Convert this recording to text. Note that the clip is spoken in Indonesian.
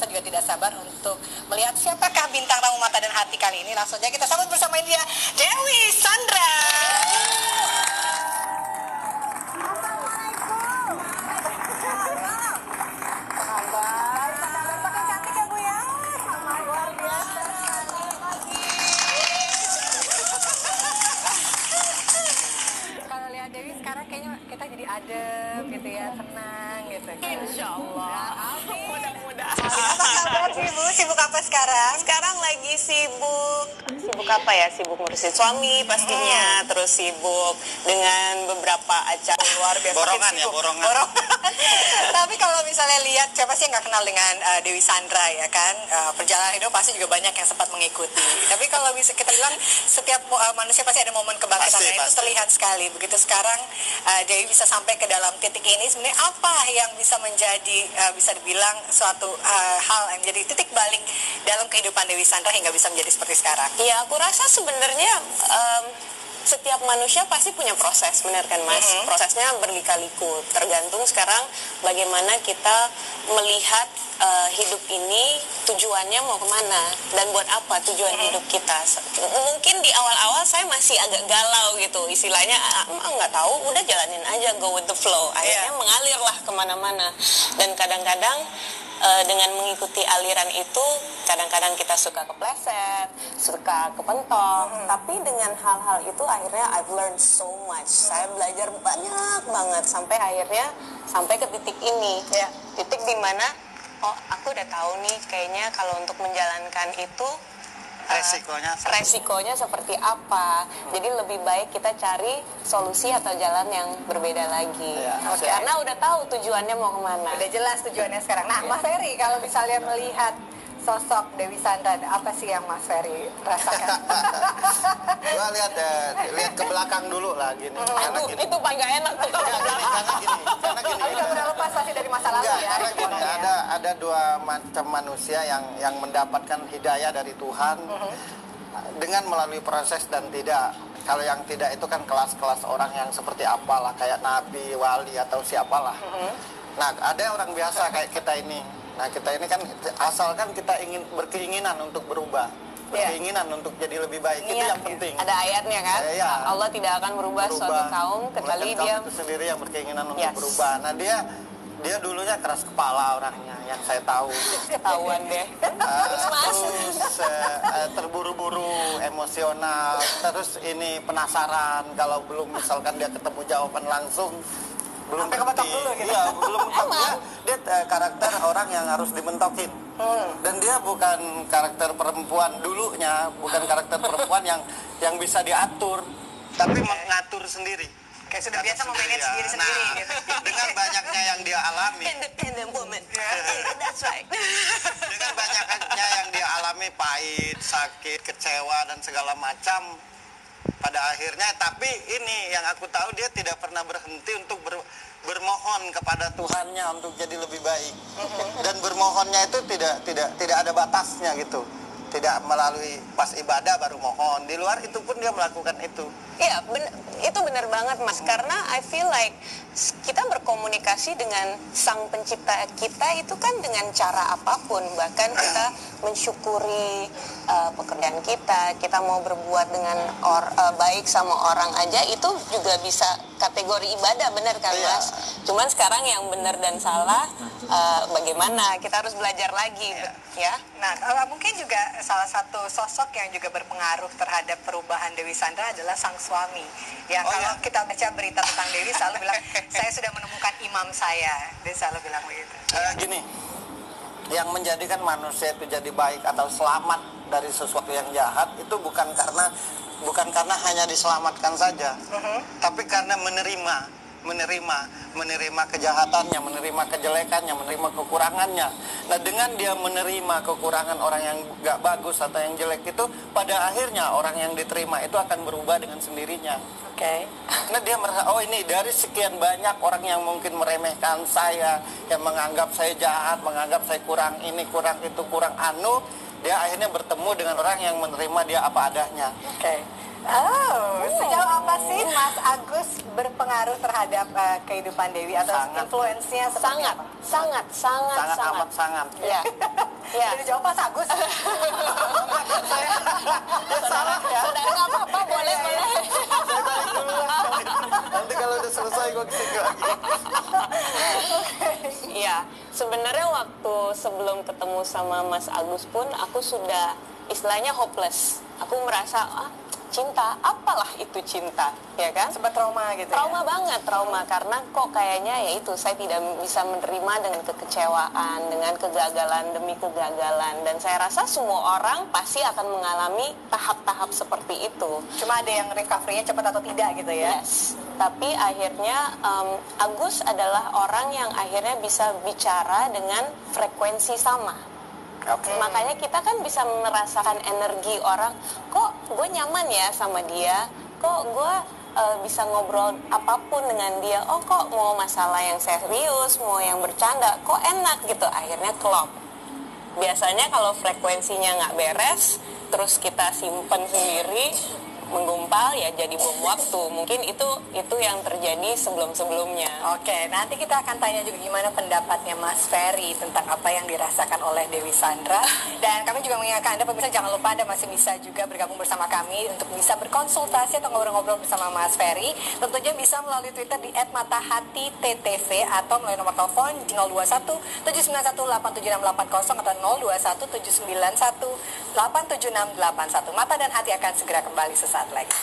Saya juga tidak sabar untuk melihat siapakah bintang tamu mata dan hati kali ini. Langsung saja kita sambut bersama dia, Dewi Sandra. Dewi sekarang kayaknya kita jadi adem gitu ya, tenang gitu. Insya Allah. Mudah-mudahan. Apa kabar sih Bu? Sibuk apa sekarang? Sekarang lagi sibuk apa ya? Sibuk ngurusin suami pastinya, terus sibuk dengan beberapa acara luar biasa. Borongan ya, borongan. Tapi kalau misalnya lihat, siapa sih yang nggak kenal dengan Dewi Sandra ya kan? Perjalanan hidup pasti juga banyak yang sempat mengikuti. Tapi kalau bisa kita bilang setiap manusia pasti ada momen kebangkitan, itu terlihat sekali. Begitu sekarang Dewi bisa sampai ke dalam titik ini, sebenarnya apa yang bisa menjadi bisa dibilang suatu hal yang menjadi titik balik dalam kehidupan Dewi Sandra hingga bisa menjadi seperti sekarang? Ya, aku rasa sebenarnya setiap manusia pasti punya proses, benar kan Mas? Prosesnya berlika-liku, tergantung sekarang bagaimana kita melihat hidup ini, tujuannya mau kemana dan buat apa tujuan hidup kita. Mungkin di awal-awal saya masih agak galau gitu, istilahnya nggak tahu, udah jalanin aja, go with the flow, akhirnya mengalirlah kemana-mana. Dan kadang-kadang dengan mengikuti aliran itu, kadang-kadang kita suka kepleset, suka kepentok, tapi dengan hal-hal itu akhirnya I've learned so much. Saya belajar banyak banget sampai akhirnya sampai ke titik ini, titik dimana oh aku udah tahu nih kayaknya kalau untuk menjalankan itu resikonya seperti apa. Jadi lebih baik kita cari solusi atau jalan yang berbeda lagi. Karena udah tahu tujuannya mau kemana. Udah jelas tujuannya sekarang. Nah, Mas Ferry, kalau misalnya melihat sosok Dewi Sandra, apa sih yang Mas Ferry rasakan? Gua lihat ke belakang dulu lah gini. Aduh, gini. Itu paling gak enak tuh. Karena gini. Udah pernah lepas pasti dari masa lalu ya. Karena gini, ada dua macam manusia yang mendapatkan hidayah dari Tuhan dengan melalui proses dan tidak. Kalau yang tidak itu kan kelas-kelas orang yang seperti apalah, kayak nabi, wali atau siapalah. Nah, ada orang biasa kayak kita ini. Nah, kita ini kan asalkan kita ingin berkeinginan untuk berubah, berkeinginan untuk jadi lebih baik, itu yang penting. Ada ayatnya kan, Allah tidak akan merubah suatu kaum kecuali dia itu sendiri yang berkeinginan untuk berubah. Nah, dia dulunya keras kepala orangnya, yang saya tahu. Ketahuan deh. Terus terburu-buru, emosional, terus ini penasaran kalau belum misalkan dia ketemu jawaban langsung. Belum kebetok dulu gitu. Iya, belum dia karakter orang yang harus dimentokin. Dan dia bukan karakter perempuan dulunya, bukan karakter perempuan yang bisa diatur, tapi mengatur sendiri. Kayak sudah biasa memanage sendiri-sendiri gitu. Dengan banyaknya yang dia alami. Independent woman. That's right. Dengan banyaknya yang dia alami, pahit, sakit, kecewa dan segala macam. Pada akhirnya, tapi ini yang aku tahu, dia tidak pernah berhenti untuk bermohon kepada Tuhannya untuk jadi lebih baik. Dan bermohonnya itu tidak ada batasnya gitu. Tidak melalui pas ibadah baru mohon. Di luar itu pun dia melakukan itu. Iya, itu benar banget Mas. Karena I feel like kita berkomunikasi dengan Sang Pencipta kita itu kan dengan cara apapun. Bahkan kita mensyukuri pekerjaan kita mau berbuat dengan baik sama orang aja, itu juga bisa kategori ibadah, benar kan Mas? Cuman sekarang yang benar dan salah bagaimana? Kita harus belajar lagi, ya. Nah, mungkin juga salah satu sosok yang juga berpengaruh terhadap perubahan Dewi Sandra adalah sang suami. Ya, kalau kita baca berita tentang Dewi selalu bilang, saya sudah menemukan imam saya. Dia selalu bilang begitu. Gini, yang menjadikan manusia itu jadi baik atau selamat dari sesuatu yang jahat itu bukan karena hanya diselamatkan saja, tapi karena menerima kejahatannya, menerima kejelekannya, menerima kekurangannya. Nah, dengan dia menerima kekurangan orang yang gak bagus atau yang jelek itu, pada akhirnya orang yang diterima itu akan berubah dengan sendirinya. Nah, dia merasa, oh ini dari sekian banyak orang yang mungkin meremehkan saya, yang menganggap saya jahat, menganggap saya kurang ini, kurang itu, kurang anu, dia akhirnya bertemu dengan orang yang menerima dia apa adanya. Oh, sejauh apa sih Mas Agus berpengaruh terhadap kehidupan Dewi atau influence-nya seperti apa? Sangat. amat sangat. Ya. Ya. Jadi jawab Mas Agus. Ya salah ya. Sudah nggak apa-apa, boleh. Saya balik duluan. Nanti kalau udah selesai gue kesini lagi. Iya, sebenarnya waktu sebelum ketemu sama Mas Agus pun aku sudah istilahnya hopeless. Aku merasa cinta, apalah itu cinta, ya kan? Sempat trauma gitu. Trauma banget, trauma karena kok kayaknya ya itu saya tidak bisa menerima dengan kekecewaan, dengan kegagalan demi kegagalan, dan saya rasa semua orang pasti akan mengalami tahap-tahap seperti itu. Cuma ada yang recovery-nya cepat atau tidak gitu ya. Yes, tapi akhirnya Agus adalah orang yang akhirnya bisa bicara dengan frekuensi sama. Makanya kita kan bisa merasakan energi orang, kok gue nyaman ya sama dia, kok gue bisa ngobrol apapun dengan dia, oh kok mau masalah yang serius, mau yang bercanda, kok enak gitu, akhirnya klop. Biasanya kalau frekuensinya nggak beres, terus kita simpen sendiri, menggumpal ya jadi bom waktu. Mungkin itu yang terjadi sebelum-sebelumnya. Oke, nanti kita akan tanya juga gimana pendapatnya Mas Ferry tentang apa yang dirasakan oleh Dewi Sandra. Dan kami juga mengingatkan Anda pemirsa, jangan lupa Anda masih bisa juga bergabung bersama kami untuk bisa berkonsultasi atau ngobrol-ngobrol bersama Mas Ferry. Tentunya bisa melalui Twitter di @matahati_ttv atau melalui nomor telepon 021 791 87680 atau 021 791 87681. Mata dan hati akan segera kembali sesaat lagi.